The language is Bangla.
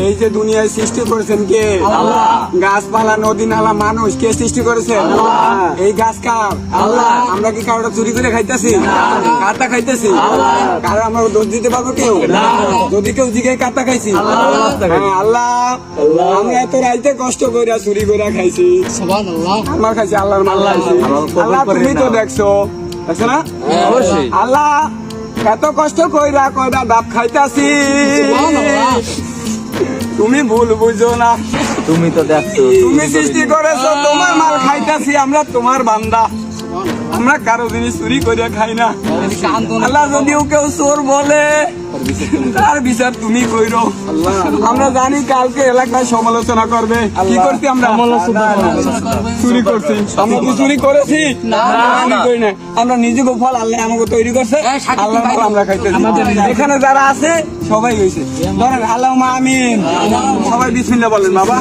এই যে দুনিয়ায় সৃষ্টি করেছেন কে? আল্লাহ। গাছপালা, নদী, নালা, মানুষ কে সৃষ্টি করেছেন? এই গাছ কার? আল্লাহ। আমরা কি কারোটা চুরি করে খাইতেছি? কাটা খাইতেছি? কারো আমরা দোষ দিতে পারবো কেউ? যদি কেউ জিজ্ঞাসা কাটা খাইছি? হ্যাঁ, আল্লাহ। আমরা এত রাইতে কষ্ট করে চুরি করে খাইছি, আমার খাইছি, আল্লাহর মাল খাইছি। আল্লাহ তুমি তো দেখছো না? অবশ্যই। আল্লাহ এত কষ্ট কইরা কয়টা ডাব খাইতাছি, তুমি ভুল বুঝো না। তুমি তো দেখছো, তুমি সৃষ্টি করেছো, তোমার মাল খাইতাছি, আমরা তোমার বান্দা, আমরা কারো জিনিস চুরি করে খাই না। আল্লাহ যদিও কেউ চোর বলে, তার বিচার তুমি কইরো। আমরা জানি কালকে এলাকায় সমালোচনা করবে, কি করছি আমরা? চুরি করছি। আমরা কি চুরি করেছি? আমি করি না। আমরা নিজেকে ফল আল্লাহ আমাকে তৈরি করছে, আল্লাহর ফল আমরা খাইতেছি। এখানে যারা আছে সবাই হয়েছে, ধরেন আল্লাহুম্মা আমিন, সবাই বিসমিল্লাহ বলেন বাবা।